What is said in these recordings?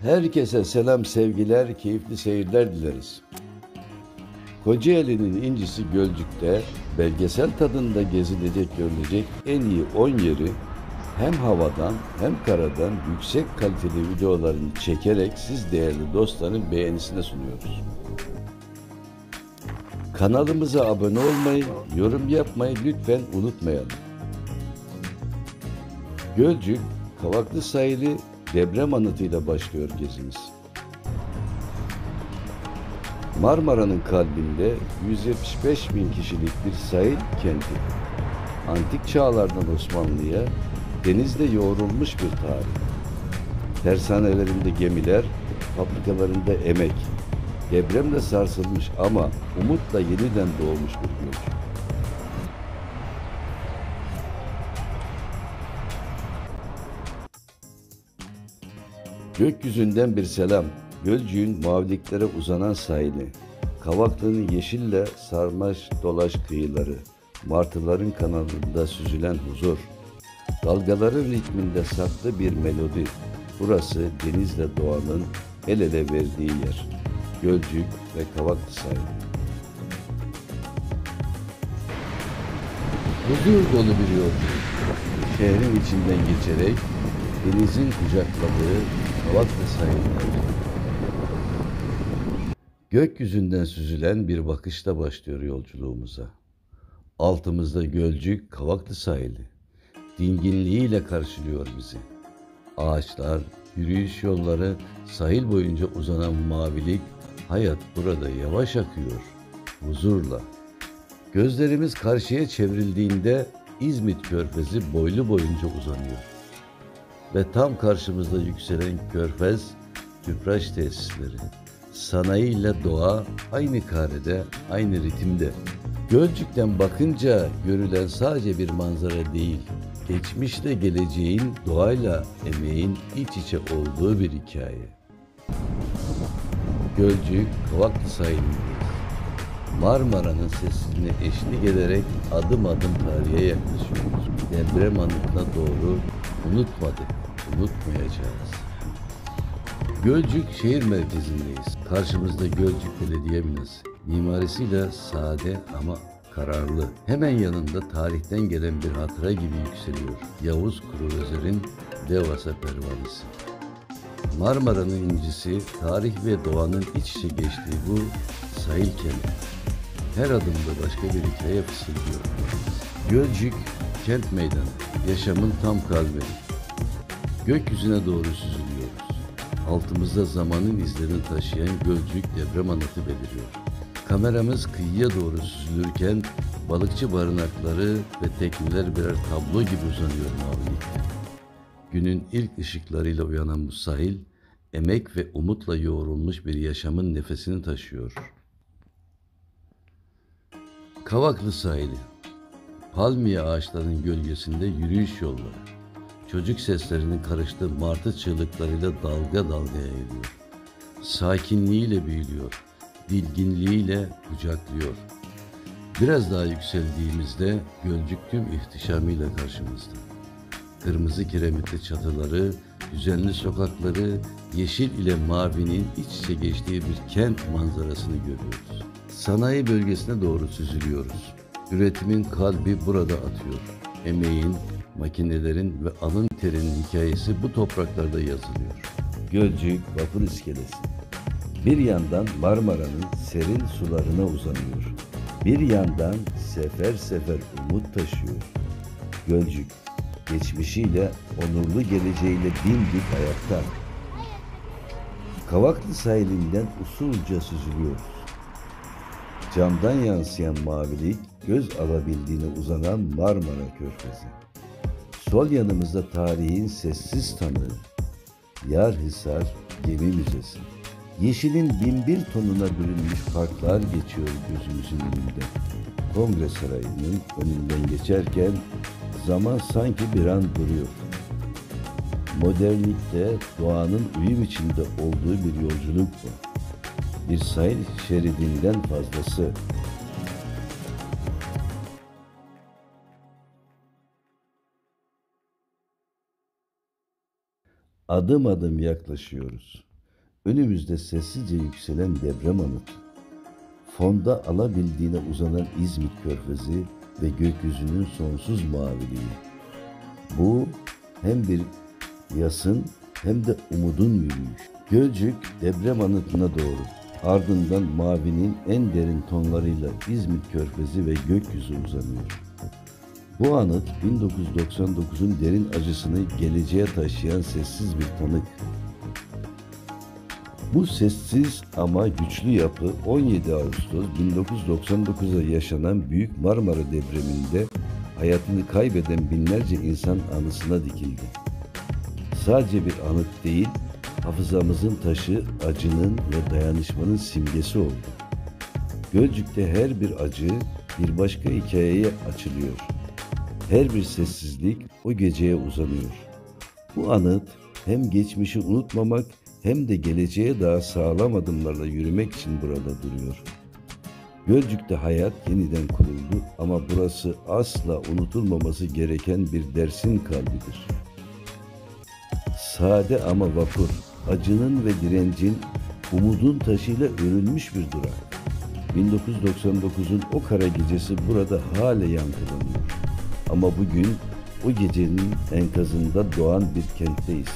Herkese selam, sevgiler, keyifli seyirler dileriz. Kocaeli'nin incisi Gölcük'te belgesel tadında gezilecek, görülecek en iyi 10 yeri hem havadan hem karadan yüksek kaliteli videolarını çekerek siz değerli dostların beğenisine sunuyoruz. Kanalımıza abone olmayı, yorum yapmayı lütfen unutmayalım. Gölcük, Kavaklı Sahili deprem anıtıyla başlıyor gezimiz. Marmara'nın kalbinde 175 bin kişilik bir sahil kenti. Antik çağlardan Osmanlı'ya denizle yoğrulmuş bir tarih. Tersanelerinde gemiler, fabrikalarında emek, depremle sarsılmış ama umutla yeniden doğmuş bir Gölcük. Gökyüzünden bir selam. Gölcük'ün maviliklere uzanan sahili, Kavaklı'nın yeşille sarmaş dolaş kıyıları, martıların kanalında süzülen huzur, dalgaların ritminde saklı bir melodi. Burası denizle doğanın el ele verdiği yer. Gölcük ve Kavaklı sahili. Huzur dolu bir yolculuk. Şehrin içinden geçerek denizin kucakladığı Kavaklı sahilleri. Gökyüzünden süzülen bir bakışla başlıyor yolculuğumuza. Altımızda Gölcük, Kavaklı sahili. Dinginliğiyle karşılıyor bizi. Ağaçlar, yürüyüş yolları, sahil boyunca uzanan mavilik, hayat burada yavaş akıyor, huzurla. Gözlerimiz karşıya çevrildiğinde İzmit Körfezi boylu boyunca uzanıyor. Ve tam karşımızda yükselen körfez, tüpraş tesisleri. Sanayi ile doğa aynı karede, aynı ritimde. Gölcük'ten bakınca görülen sadece bir manzara değil, geçmişle geleceğin, doğayla emeğin iç içe olduğu bir hikaye. Gölcük, Kavaklı sahilindeyiz. Marmara'nın sessizliğine eşlik ederek adım adım tarihe yaklaşıyoruz. Deprem anıtına doğru unutmadık, unutmayacağız. Gölcük şehir merkezindeyiz. Karşımızda Gölcük Belediye Binası. Mimarisiyle sade ama kararlı. Hemen yanında tarihten gelen bir hatıra gibi yükseliyor. Yavuz Kruvezer'in devasa pervanesi. Marmara'nın incisi, tarih ve doğanın iç içe geçtiği bu sahil kenti. Her adımda başka bir hikaye fısıldıyor. Gölcük, kent meydanı, yaşamın tam kalbi. Gökyüzüne doğru süzülüyoruz. Altımızda zamanın izlerini taşıyan Gölcük deprem anıtı beliriyor. Kameramız kıyıya doğru süzülürken balıkçı barınakları ve tekneler birer tablo gibi uzanıyor mavilikte. Günün ilk ışıklarıyla uyanan bu sahil, emek ve umutla yoğrulmuş bir yaşamın nefesini taşıyor. Kavaklı sahili, palmiye ağaçlarının gölgesinde yürüyüş yolları. Çocuk seslerinin karıştığı martı çığlıklarıyla dalga dalgaya geliyor. Sakinliğiyle büyülüyor, bilginliğiyle kucaklıyor. Biraz daha yükseldiğimizde Gölcük tüm ihtişamıyla karşımızda. Kırmızı kiremitli çatıları, düzenli sokakları, yeşil ile mavinin iç içe geçtiği bir kent manzarasını görüyoruz. Sanayi bölgesine doğru süzülüyoruz. Üretimin kalbi burada atıyor. Emeğin, makinelerin ve alın terinin hikayesi bu topraklarda yazılıyor. Gölcük vapur iskelesi. Bir yandan Marmara'nın serin sularına uzanıyor. Bir yandan sefer sefer umut taşıyor. Gölcük, geçmişiyle, onurlu geleceğiyle dimdik ayakta. Kavaklı sahilinden usulca süzülüyoruz. Camdan yansıyan mavilik, göz alabildiğine uzanan Marmara Körfezi. Sol yanımızda tarihin sessiz tanığı, Yarhisar Gemi Müzesi. Yeşilin binbir tonuna bürünmüş parklar geçiyor gözümüzün önünde. Kongre Sarayı'nın önünden geçerken zaman sanki bir an duruyor. Modernlikte doğanın uyum içinde olduğu bir yolculuk bu. Bir sahil şeridinden fazlası. Adım adım yaklaşıyoruz. Önümüzde sessizce yükselen deprem anıtı. Fonda alabildiğine uzanan İzmit Körfezi ve gökyüzünün sonsuz maviliği. Bu hem bir yasın hem de umudun yürüyüş. Gölcük deprem anıtına doğru. Ardından mavinin en derin tonlarıyla İzmit Körfezi ve gökyüzü uzanıyor. Bu anıt 1999'un derin acısını geleceğe taşıyan sessiz bir tanık. Bu sessiz ama güçlü yapı 17 Ağustos 1999'da yaşanan Büyük Marmara depreminde hayatını kaybeden binlerce insan anısına dikildi. Sadece bir anıt değil, hafızamızın taşı, acının ve dayanışmanın simgesi oldu. Gölcük'te her bir acı bir başka hikayeye açılıyor. Her bir sessizlik o geceye uzanıyor. Bu anıt hem geçmişi unutmamak hem de geleceğe daha sağlam adımlarla yürümek için burada duruyor. Gölcük'te hayat yeniden kuruldu ama burası asla unutulmaması gereken bir dersin kalbidir. Sade ama vapur, acının ve direncin, umudun taşıyla örülmüş bir durak. 1999'un o kara gecesi burada hala yankılanıyor. Ama bugün o gecenin enkazında doğan bir kentteyiz.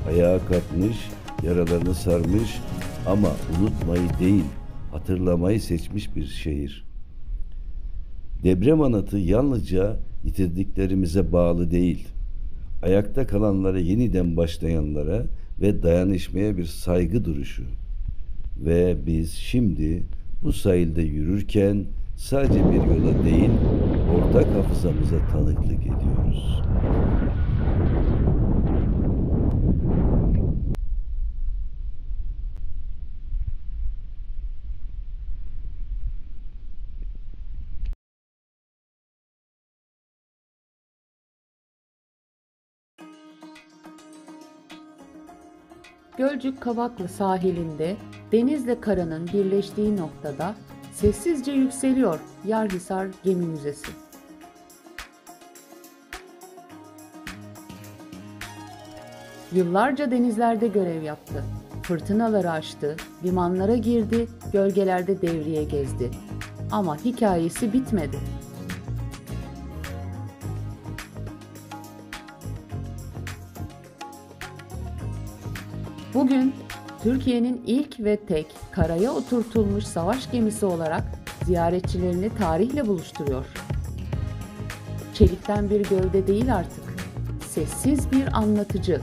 Ayağa kalkmış, yaralarını sarmış ama unutmayı değil, hatırlamayı seçmiş bir şehir. Deprem anıtı yalnızca yitirdiklerimize bağlı değil, ayakta kalanlara, yeniden başlayanlara ve dayanışmaya bir saygı duruşu. Ve biz şimdi bu sahilde yürürken sadece bir yola değil, ortak hafızamıza tanıklık ediyoruz. Gölcük Kavaklı sahilinde denizle karanın birleştiği noktada sessizce yükseliyor Yarhisar Gemi Müzesi. Yıllarca denizlerde görev yaptı. Fırtınaları aştı, limanlara girdi, gölgelerde devriye gezdi. Ama hikayesi bitmedi. Bugün Türkiye'nin ilk ve tek karaya oturtulmuş savaş gemisi olarak ziyaretçilerini tarihle buluşturuyor. Çelikten bir gövde değil artık, sessiz bir anlatıcı.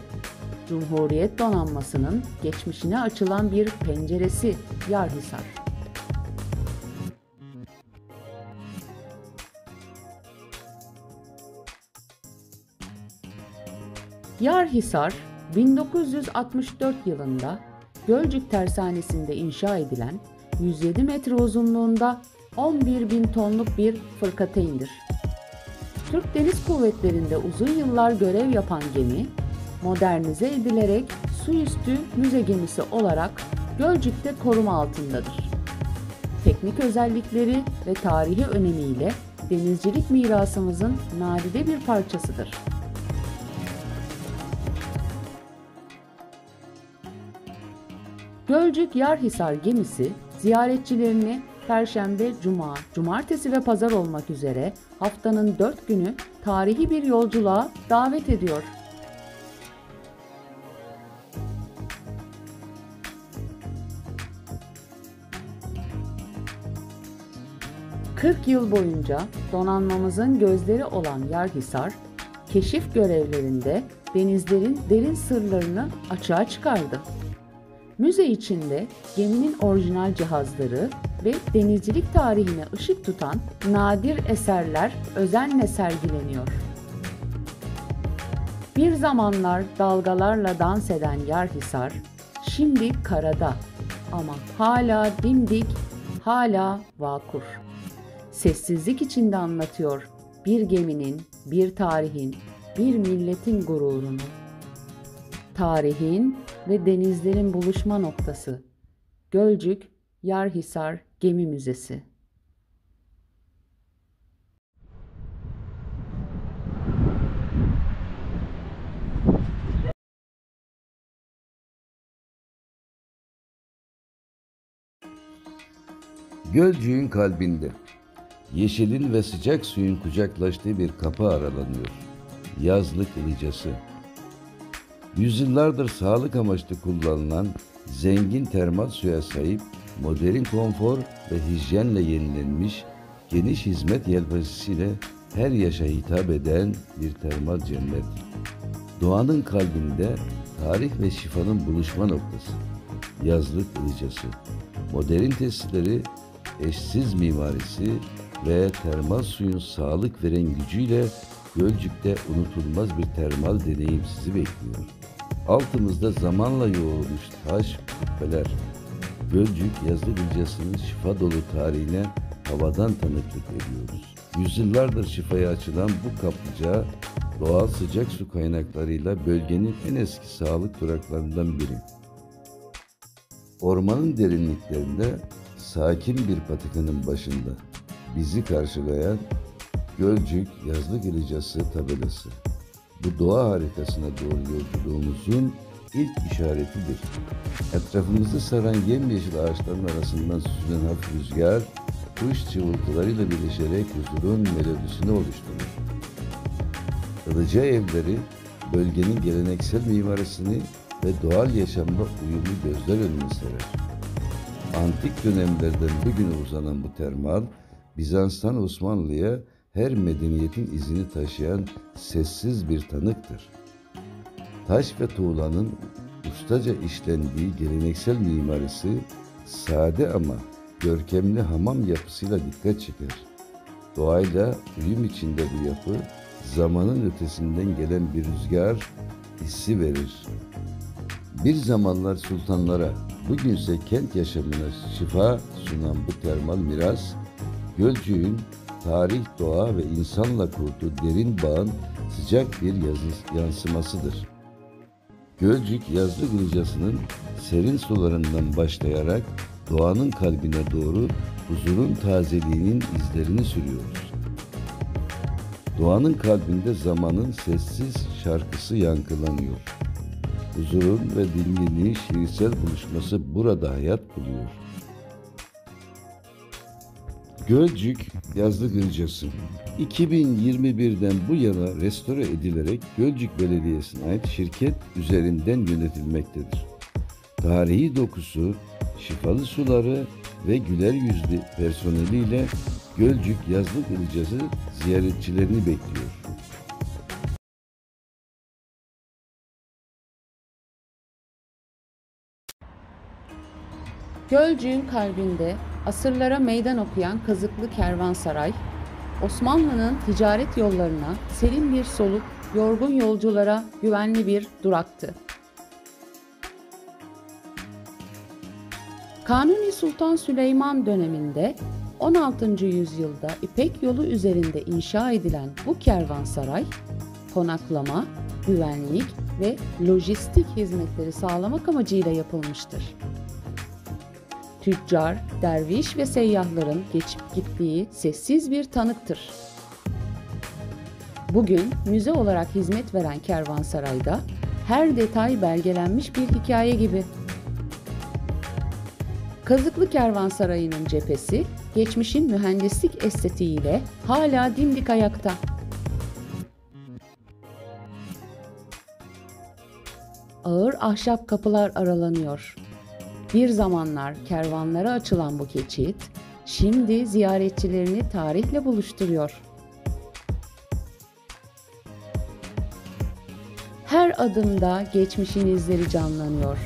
Cumhuriyet donanmasının geçmişine açılan bir penceresi Yarhisar. Yarhisar, 1964 yılında Gölcük Tersanesi'nde inşa edilen 107 metre uzunluğunda 11.000 tonluk bir fırkateyndir. Türk Deniz Kuvvetleri'nde uzun yıllar görev yapan gemi, modernize edilerek suüstü müze gemisi olarak Gölcük'te koruma altındadır. Teknik özellikleri ve tarihi önemiyle denizcilik mirasımızın nadide bir parçasıdır. Gölcük Yarhisar gemisi ziyaretçilerini Perşembe, Cuma, Cumartesi ve Pazar olmak üzere haftanın 4 günü tarihi bir yolculuğa davet ediyor. ...40 yıl boyunca donanmamızın gözleri olan Yarhisar, keşif görevlerinde denizlerin derin sırlarını açığa çıkardı. Müze içinde geminin orijinal cihazları ve denizcilik tarihine ışık tutan nadir eserler özenle sergileniyor. Bir zamanlar dalgalarla dans eden Yarhisar, şimdi karada ama hala dimdik, hala vakur. Sessizlik içinde anlatıyor bir geminin, bir tarihin, bir milletin gururunu. Tarihin ve denizlerin buluşma noktası. Gölcük Yarhisar Gemi Müzesi. Gölcük'ün kalbinde, yeşilin ve sıcak suyun kucaklaştığı bir kapı aralanıyor. Yazlık Ilıcası. Yüzyıllardır sağlık amaçlı kullanılan zengin termal suya sahip, modern konfor ve hijyenle yenilenmiş, geniş hizmet yelpazesiyle her yaşa hitap eden bir termal cennet. Doğanın kalbinde tarih ve şifanın buluşma noktası. Yazlık Ilıcası. Modern tesisleri, eşsiz mimarisi ve termal suyun sağlık veren gücüyle Gölcük'te unutulmaz bir termal deneyim sizi bekliyor. Altımızda zamanla yoğrulmuş taş kubbeler. Gölcük Yazlık Ilıcası'nın şifa dolu tarihine havadan tanıklık ediyoruz. Yüzyıllardır şifaya açılan bu kaplıca, doğal sıcak su kaynaklarıyla bölgenin en eski sağlık duraklarından biri. Ormanın derinliklerinde sakin bir patikanın başında bizi karşılayan Gölcük Yazlık Ilıcası tabelası. Bu doğa harikasına doğru yolculuğumuzun ilk işaretidir. Etrafımızı saran yemyeşil ağaçların arasından süzülen hafif rüzgar, kuş cıvıltılarıyla birleşerek huzurun melodisini oluşturur. Ilıca evleri, bölgenin geleneksel mimarisini ve doğal yaşamla uyumlu gözler önüne serer. Antik dönemlerden bugüne uzanan bu termal, Bizans'tan Osmanlı'ya her medeniyetin izini taşıyan sessiz bir tanıktır. Taş ve tuğlanın ustaca işlendiği geleneksel mimarisi, sade ama görkemli hamam yapısıyla dikkat çeker. Doğayla uyum içinde bu yapı, zamanın ötesinden gelen bir rüzgar hissi verir. Bir zamanlar sultanlara, bugünse kent yaşamına şifa sunan bu termal miras, Gölcük'ün tarih, doğa ve insanla kurduğu derin bağın sıcak bir yansımasıdır. Gölcük Yazlık Ilıcası'nın serin sularından başlayarak doğanın kalbine doğru huzurun tazeliğinin izlerini sürüyoruz. Doğanın kalbinde zamanın sessiz şarkısı yankılanıyor. Huzurun ve dinginliğin şiirsel buluşması burada hayat buluyor. Gölcük Yazlık Ilıcası 2021'den bu yana restore edilerek Gölcük Belediyesi'ne ait şirket üzerinden yönetilmektedir. Tarihi dokusu, şifalı suları ve güler yüzlü personeliyle Gölcük Yazlık Ilıcası ziyaretçilerini bekliyor. Gölcük'ün kalbinde asırlara meydan okuyan Kazıklı Kervansaray, Osmanlı'nın ticaret yollarına serin bir soluk, yorgun yolculara güvenli bir duraktı. Kanuni Sultan Süleyman döneminde 16. yüzyılda İpek Yolu üzerinde inşa edilen bu kervansaray, konaklama, güvenlik ve lojistik hizmetleri sağlamak amacıyla yapılmıştır. Tüccar, derviş ve seyyahların geçip gittiği sessiz bir tanıktır. Bugün müze olarak hizmet veren kervansarayda her detay belgelenmiş bir hikaye gibi. Kazıklı Kervansarayı'nın cephesi, geçmişin mühendislik estetiğiyle hala dimdik ayakta. Ağır ahşap kapılar aralanıyor. Bir zamanlar kervanlara açılan bu geçit, şimdi ziyaretçilerini tarihle buluşturuyor. Her adımda geçmişin izleri canlanıyor.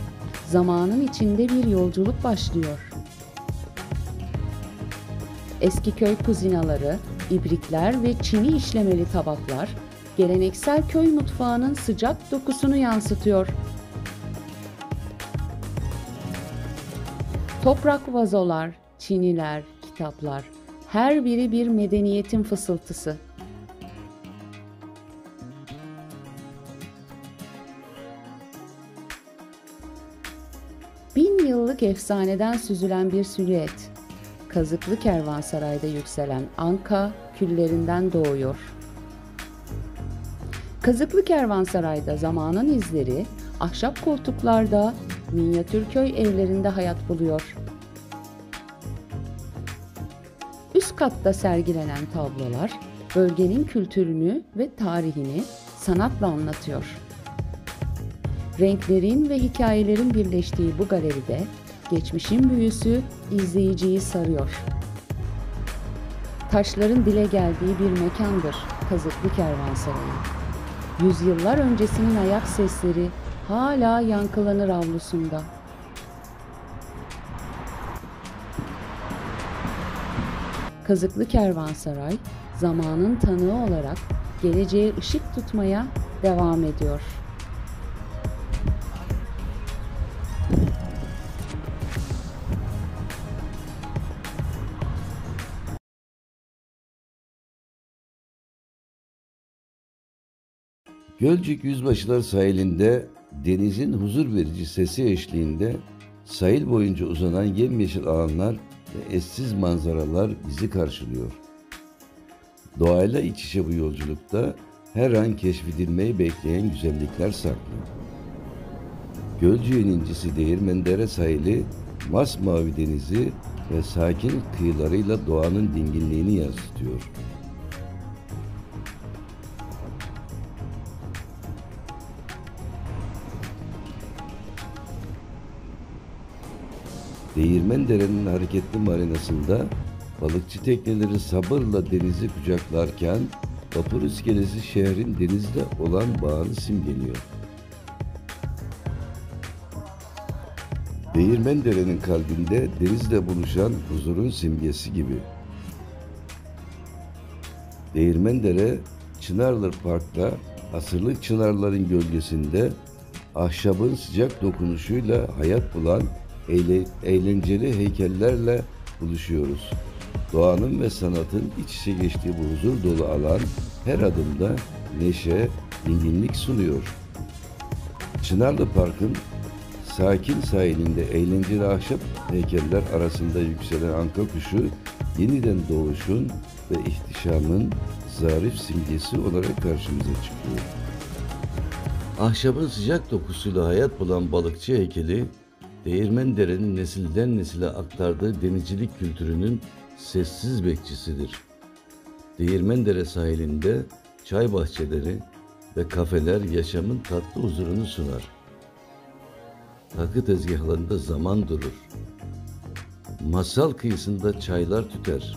Zamanın içinde bir yolculuk başlıyor. Eski köy kuzinaları, ibrikler ve çini işlemeli tabaklar, geleneksel köy mutfağının sıcak dokusunu yansıtıyor. Toprak vazolar, çiniler, kitaplar, her biri bir medeniyetin fısıltısı. Bin yıllık efsaneden süzülen bir silüet, Kazıklı Kervansaray'da yükselen anka küllerinden doğuyor. Kazıklı Kervansaray'da zamanın izleri, ahşap koltuklarda, minyatür köy evlerinde hayat buluyor. üst katta sergilenen tablolar bölgenin kültürünü ve tarihini sanatla anlatıyor. Renklerin ve hikayelerin birleştiği bu galeride geçmişin büyüsü izleyiciyi sarıyor. Taşların dile geldiği bir mekandır Kazıklı Kervansarayı. Yüzyıllar öncesinin ayak sesleri hala yankılanır avlusunda. Kazıklı Kervansaray, zamanın tanığı olarak geleceğe ışık tutmaya devam ediyor. Gölcük Yüzbaşılar sahilinde denizin huzur verici sesi eşliğinde sahil boyunca uzanan yemyeşil alanlar ve eşsiz manzaralar bizi karşılıyor. Doğayla iç içe bu yolculukta her an keşfedilmeyi bekleyen güzellikler saklı. Gölcük'ün incisi Değirmendere sahili, masmavi denizi ve sakin kıyılarıyla doğanın dinginliğini yansıtıyor. Değirmendere'nin hareketli marinasında balıkçı tekneleri sabırla denizi kucaklarken vapur iskelesi şehrin denizle olan bağını simgeliyor. Değirmendere'nin kalbinde denizle buluşan huzurun simgesi gibi. Değirmendere, Çınarlı Park'ta asırlık çınarların gölgesinde ahşabın sıcak dokunuşuyla hayat bulan eğlenceli heykellerle buluşuyoruz. Doğanın ve sanatın iç içe geçtiği bu huzur dolu alan her adımda neşe, dinginlik sunuyor. Çınarlı Park'ın sakin sahilinde eğlenceli ahşap heykeller arasında yükselen anka kuşu yeniden doğuşun ve ihtişamın zarif simgesi olarak karşımıza çıkıyor. Ahşabın sıcak dokusuyla hayat bulan balıkçı heykeli, Değirmendere'nin nesilden nesile aktardığı denizcilik kültürünün sessiz bekçisidir. Değirmendere sahilinde çay bahçeleri ve kafeler yaşamın tatlı huzurunu sunar. Takı tezgahlarında zaman durur. Masal kıyısında çaylar tüter.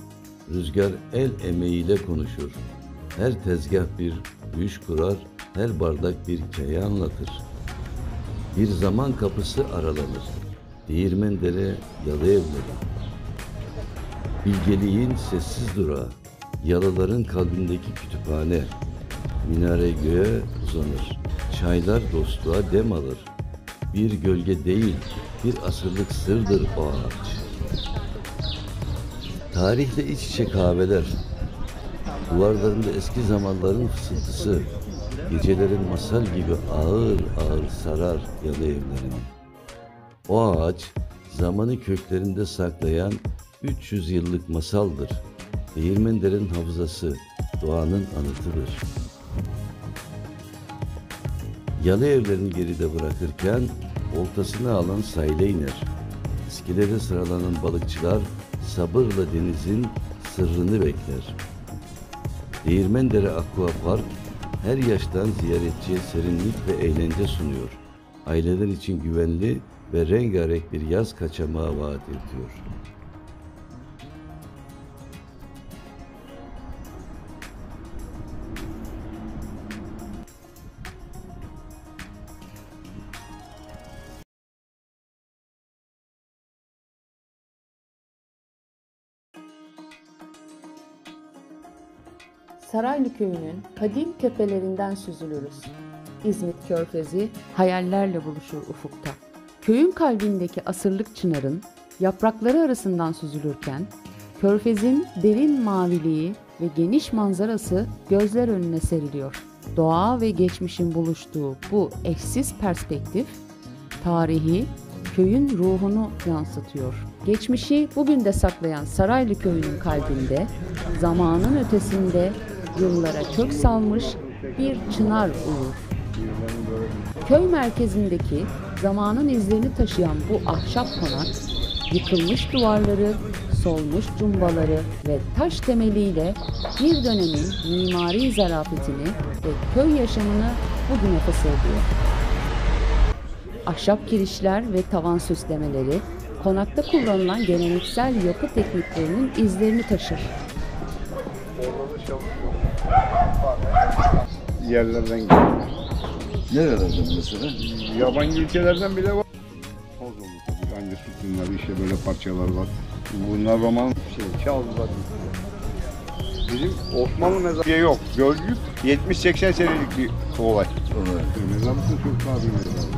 Rüzgar el emeğiyle konuşur. Her tezgah bir düş kurar, her bardak bir hikaye anlatır. Bir zaman kapısı aralanır. Değirmendere yalı evleri. Bilgeliğin sessiz durağı, yalıların kalbindeki kütüphane. Minare göğe uzanır. Çaylar dostluğa dem alır. Bir gölge değil, bir asırlık sırdır o ağaç. Tarihle iç içe kahveler. Duvarlarında eski zamanların fısıltısı. Gecelerin masal gibi ağır ağır sarar yalı evlerini. O ağaç zamanı köklerinde saklayan 300 yıllık masaldır. Değirmendere'nin hafızası, doğanın anıtıdır. Yalı evlerini geride bırakırken oltasını alan sahile iner. İskelede sıralanan balıkçılar sabırla denizin sırrını bekler. Değirmendere Aqua Park her yaştan ziyaretçiye serinlik ve eğlence sunuyor. Aileler için güvenli ve rengarenk bir yaz kaçamağı vaat ediyor. Saraylı Köyü'nün kadim tepelerinden süzülürüz. İzmit Körfezi hayallerle buluşur ufukta. Köyün kalbindeki asırlık çınarın yaprakları arasından süzülürken, Körfez'in derin maviliği ve geniş manzarası gözler önüne seriliyor. Doğa ve geçmişin buluştuğu bu eşsiz perspektif, tarihi, köyün ruhunu yansıtıyor. Geçmişi bugün de saklayan Saraylı Köyü'nün kalbinde, zamanın ötesinde yıllara kök salmış bir çınar uyur. Köy merkezindeki zamanın izlerini taşıyan bu ahşap konak, yıkılmış duvarları, solmuş cumbaları ve taş temeliyle bir dönemin mimari zarafetini ve köy yaşamını bugüne fısıldıyor. Ahşap kirişler ve tavan süslemeleri, konakta kullanılan geleneksel yapı tekniklerinin izlerini taşır. Yerlerden geliyor. Nerelerden mesela? Yabancı ülkelerden bile var. Toz oldu tabii. Anca sütunlar, işte böyle parçalar var. Bunlar roman çaldılar. Bizim Osmanlı mezarı yok. Gölcük 70-80 senelik bir olay. Mezarlıkta çok daha bir mezarlık.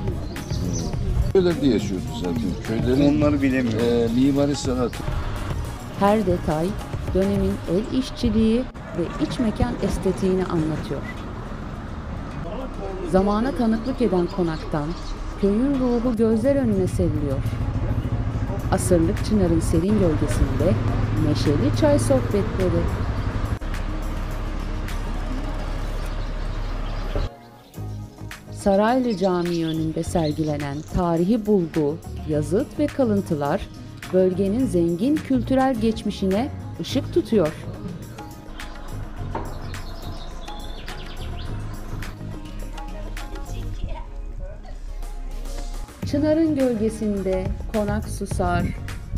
Köylerde yaşıyordu zaten. Köylerin Onları bilemiyorum. mimari sanatı. Her detay dönemin el işçiliği ve iç mekan estetiğini anlatıyor. Zamana tanıklık eden konaktan köyün ruhu gözler önüne seriliyor. Asırlık çınarın serin gölgesinde neşeli çay sohbetleri. Saraylı Camii önünde sergilenen tarihi bulgu, yazıt ve kalıntılar bölgenin zengin kültürel geçmişine ışık tutuyor. Çınarın gölgesinde konak susar,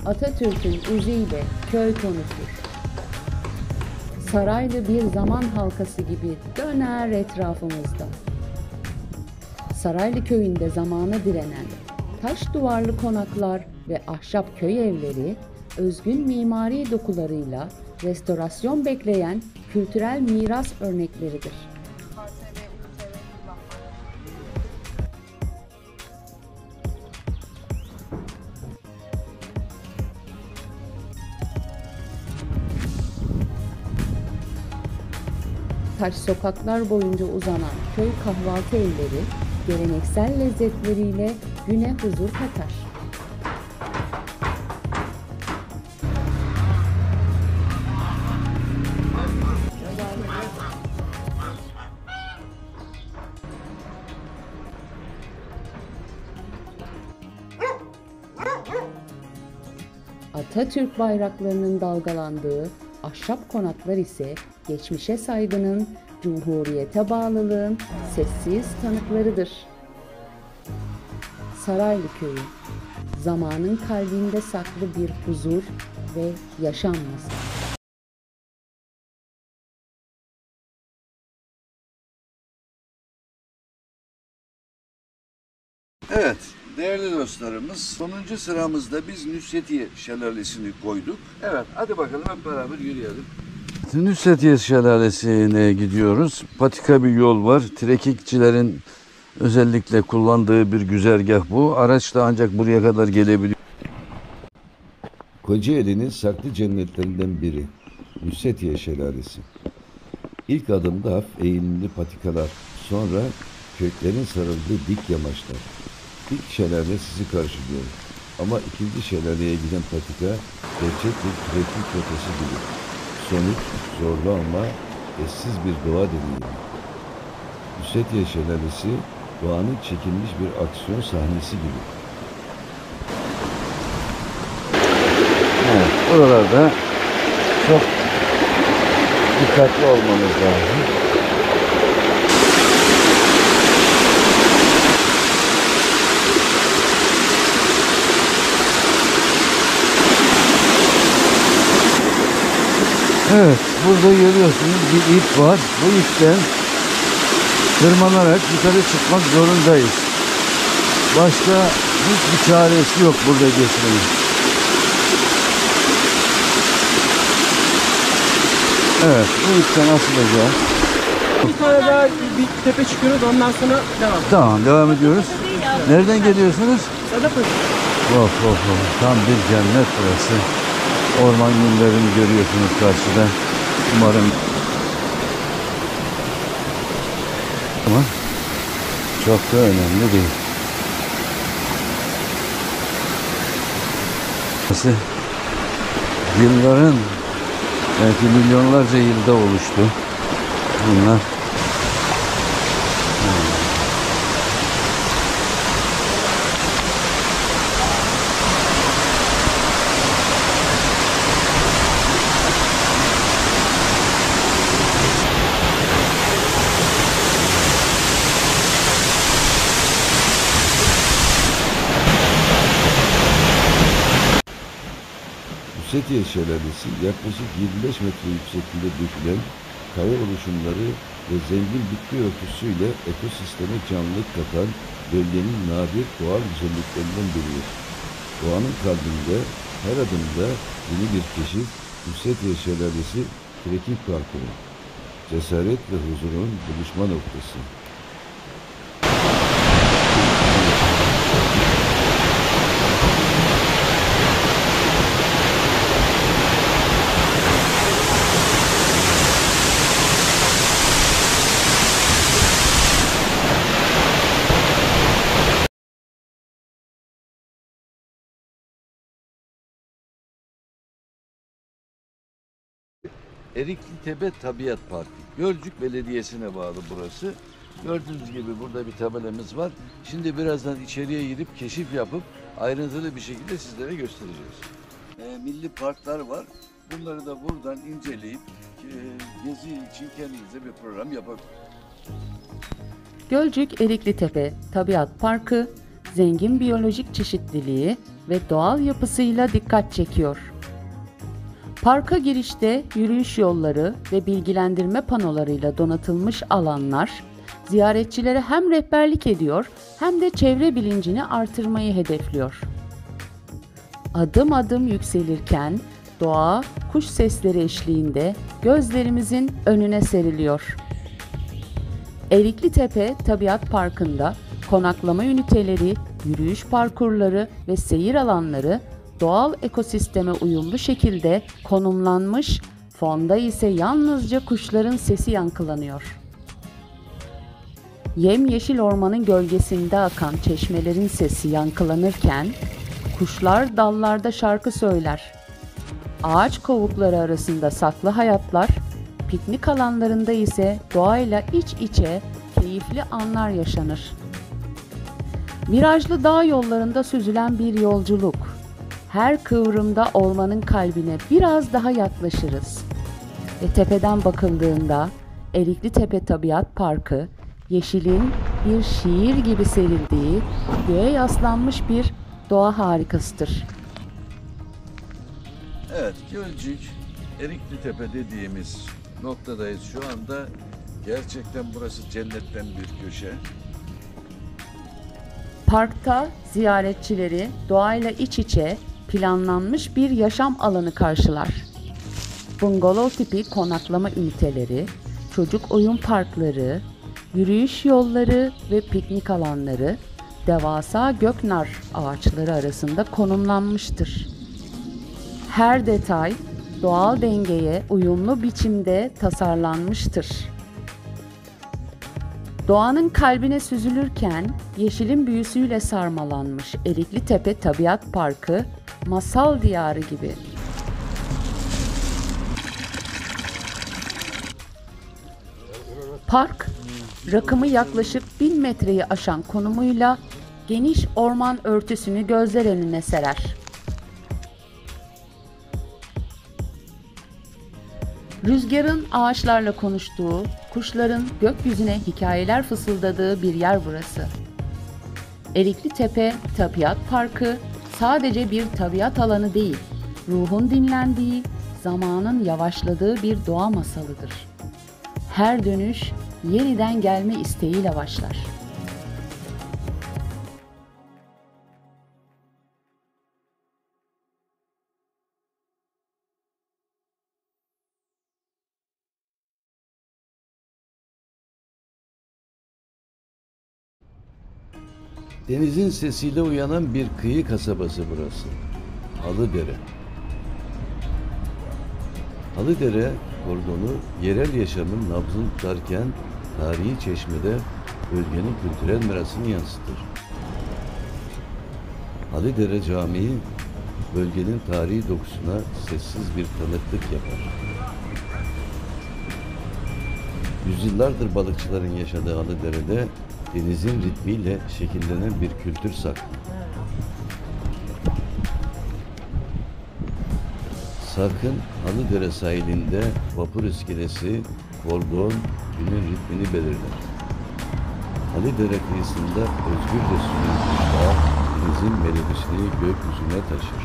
Atatürk'ün iziyle köy konuşur. Saraylı bir zaman halkası gibi döner etrafımızda. Saraylı köyünde zamana direnen taş duvarlı konaklar ve ahşap köy evleri, özgün mimari dokularıyla restorasyon bekleyen kültürel miras örnekleridir. Taş sokaklar boyunca uzanan köy kahvaltı evleri, geleneksel lezzetleriyle güne huzur katar. Atatürk bayraklarının dalgalandığı ahşap konaklar ise geçmişe saygının, cumhuriyete bağlılığın sessiz tanıklarıdır. Saraylı Köyü, zamanın kalbinde saklı bir huzur ve yaşam masası. Evet, değerli dostlarımız, sonuncu sıramızda biz Nusretiye Şelalesi'ni koyduk. Evet, hadi bakalım hep beraber yürüyelim. Nusretiye Şelalesi'ne gidiyoruz. Patika bir yol var. Trekikçilerin özellikle kullandığı bir güzergah bu. Araç da ancak buraya kadar gelebiliyor. Kocaeli'nin saklı cennetlerinden biri. Nusretiye Şelalesi. İlk adımda hafif eğilimli patikalar, sonra köklerin sarıldığı dik yamaçlar. İlk şelale sizi karşılıyor. Ama ikinci şelaleye giden patika gerçek bir trekking rotası gibi. Sonuç zorlu ama eşsiz bir doğa deneyimi. Nusretiye Şelalesi doğanın çekilmiş bir aksiyon sahnesi gibi. Evet, buralarda çok dikkatli olmamız lazım. Evet, burada görüyorsunuz bir ip var. Bu ipten tırmanarak yukarı çıkmak zorundayız. Başka hiçbir çaresi yok burada geçmenin. Evet, bu ipten asılacağız. Bir tane daha bir tepe çıkıyoruz, ondan sonra devam. Tamam, devam ediyoruz. Nereden geliyorsunuz? Sadapaşa. Of. Tam bir cennet burası. Orman günlerini görüyorsunuz karşıda. Umarım. Ama çok da önemli değil. Burası yılların, belki milyonlarca yılda oluştu. Bunlar Nusretiye Şelalesi yaklaşık 25 metre yüksekliğinde dökülen kaya oluşumları ve zengin bitki örtüsüyle ekosisteme canlılık katan bölgenin nadir doğal güzelliklerinden biridir. Doğanın kalbinde her adımda yeni bir keşif, Nusretiye Şelalesi trekking parkuru, cesaret ve huzurun buluşma noktası. Erikli Tepe Tabiat Parkı. Gölcük Belediyesi'ne bağlı burası. Gördüğünüz gibi burada bir tabelamız var. Şimdi birazdan içeriye girip keşif yapıp ayrıntılı bir şekilde sizlere göstereceğiz. Milli parklar var. Bunları da buradan inceleyip gezi için kendinize bir program yapabilirsiniz. Gölcük Erikli Tepe Tabiat Parkı, zengin biyolojik çeşitliliği ve doğal yapısıyla dikkat çekiyor. Parka girişte yürüyüş yolları ve bilgilendirme panolarıyla donatılmış alanlar, ziyaretçilere hem rehberlik ediyor hem de çevre bilincini artırmayı hedefliyor. Adım adım yükselirken doğa, kuş sesleri eşliğinde gözlerimizin önüne seriliyor. Erikli Tepe Tabiat Parkı'nda konaklama üniteleri, yürüyüş parkurları ve seyir alanları doğal ekosisteme uyumlu şekilde konumlanmış, fonda ise yalnızca kuşların sesi yankılanıyor. Yemyeşil ormanın gölgesinde akan çeşmelerin sesi yankılanırken, kuşlar dallarda şarkı söyler. Ağaç kovukları arasında saklı hayatlar, piknik alanlarında ise doğayla iç içe keyifli anlar yaşanır. Virajlı dağ yollarında süzülen bir yolculuk. Her kıvrımda ormanın kalbine biraz daha yaklaşırız. Ve tepeden bakıldığında Erikli Tepe Tabiat Parkı, yeşilin bir şiir gibi serildiği, göğe yaslanmış bir doğa harikasıdır. Evet, Gölcük, Erikli Tepe dediğimiz noktadayız şu anda. Gerçekten burası cennetten bir köşe. Parkta ziyaretçileri doğayla iç içe planlanmış bir yaşam alanı karşılar. Bungalov tipi konaklama üniteleri, çocuk oyun parkları, yürüyüş yolları ve piknik alanları devasa göknar ağaçları arasında konumlanmıştır. Her detay doğal dengeye uyumlu biçimde tasarlanmıştır. Doğanın kalbine süzülürken yeşilin büyüsüyle sarmalanmış Erikli Tepe Tabiat Parkı masal diyarı gibi. Park, rakımı yaklaşık 1000 metreyi aşan konumuyla geniş orman örtüsünü gözler önüne serer. Rüzgarın ağaçlarla konuştuğu, kuşların gökyüzüne hikayeler fısıldadığı bir yer burası. Erikli Tepe Tabiat Parkı sadece bir tabiat alanı değil, ruhun dinlendiği, zamanın yavaşladığı bir doğa masalıdır. Her dönüş yeniden gelme isteğiyle başlar. Denizin sesiyle uyanan bir kıyı kasabası burası. Halıdere. Halıdere kordonu yerel yaşamın nabzını tutarken tarihi çeşmede bölgenin kültürel mirasını yansıtır. Halıdere Camii bölgenin tarihi dokusuna sessiz bir tanıklık yapar. Yüzyıllardır balıkçıların yaşadığı Halıdere'de denizin ritmiyle şekillenen bir kültür saklı. Sakın Halıdere sahilinde vapur iskelesi, kordon günün ritmini belirler. Halıdere kıyısında özgürce süzülen kuşlar denizin melodisini gökyüzüne taşır.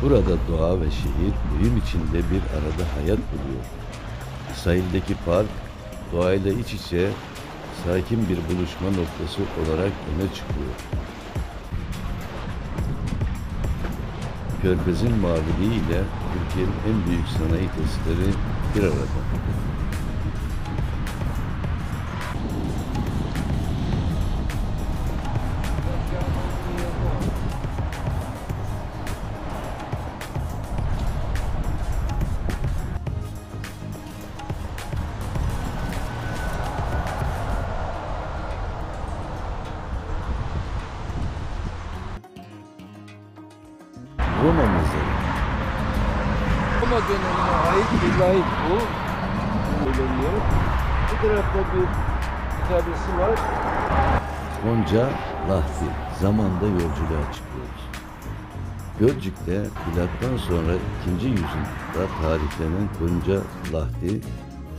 Burada doğa ve şehir uyum içinde bir arada hayat buluyor. Sahildeki park doğayla iç içe sakin bir buluşma noktası olarak öne çıkıyor. Körfez'in maviliği ile Türkiye'nin en büyük sanayi tesisleri bir arada. Roma Mezarı. Roma dönemine ait bir lahit bu. Söyleniyor. Bu tarafta bir kitabesi var. Gonca Lahti. Zamanda yolculuğa çıkıyoruz. Gölcük'te milattan sonra 2. yüzyılda tarihlenen Gonca Lahti,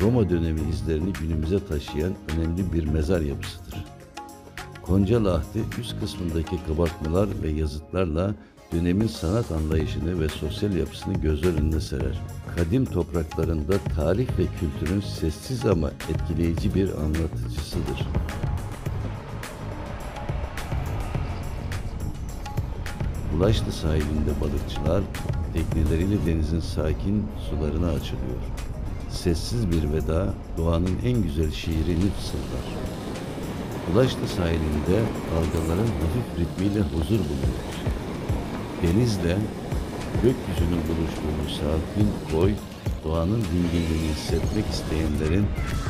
Roma dönemi izlerini günümüze taşıyan önemli bir mezar yapısıdır. Gonca Lahti üst kısmındaki kabartmalar ve yazıtlarla dönemin sanat anlayışını ve sosyal yapısını gözler önüne serer. Kadim topraklarında tarih ve kültürün sessiz ama etkileyici bir anlatıcısıdır. Ulaşlı sahilinde balıkçılar tekneleriyle denizin sakin sularına açılıyor. Sessiz bir veda doğanın en güzel şiirini fısıldar. Ulaşlı sahilinde dalgaların hafif ritmiyle huzur buluyor. Denizle gökyüzünün buluştuğu sakin koy, doğanın dinginliğini hissetmek isteyenlerin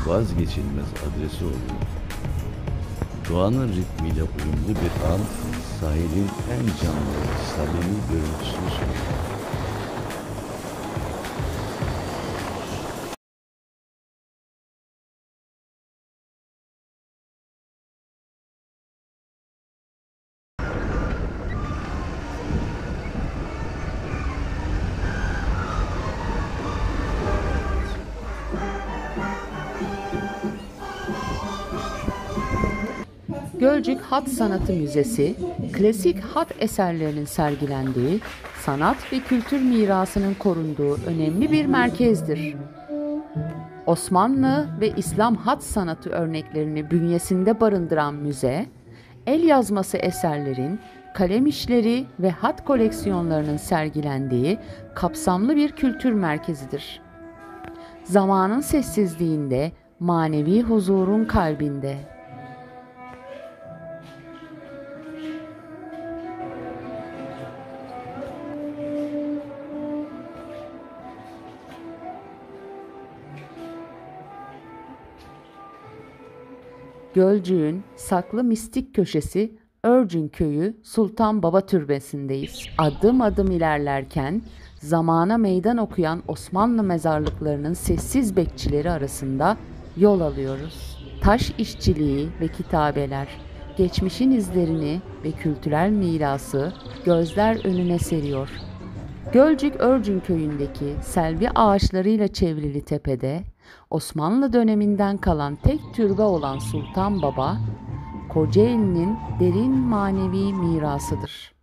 vazgeçilmez adresi oluyor. Doğanın ritmiyle uyumlu bir an, sahilin en canlı, samimi görüntüsünü sunuyor. Gölcük Hat Sanatı Müzesi, klasik hat eserlerinin sergilendiği, sanat ve kültür mirasının korunduğu önemli bir merkezdir. Osmanlı ve İslam hat sanatı örneklerini bünyesinde barındıran müze, el yazması eserlerin, kalem işleri ve hat koleksiyonlarının sergilendiği kapsamlı bir kültür merkezidir. Zamanın sessizliğinde, manevi huzurun kalbinde. Gölcük'ün saklı mistik köşesi Örcün Köyü Sultan Baba Türbesi'ndeyiz. Adım adım ilerlerken zamana meydan okuyan Osmanlı mezarlıklarının sessiz bekçileri arasında yol alıyoruz. Taş işçiliği ve kitabeler, geçmişin izlerini ve kültürel mirası gözler önüne seriyor. Gölcük Örcün Köyü'ndeki selvi ağaçlarıyla çevrili tepede Osmanlı döneminden kalan tek türbe olan Sultan Baba, Kocaeli'nin derin manevi mirasıdır.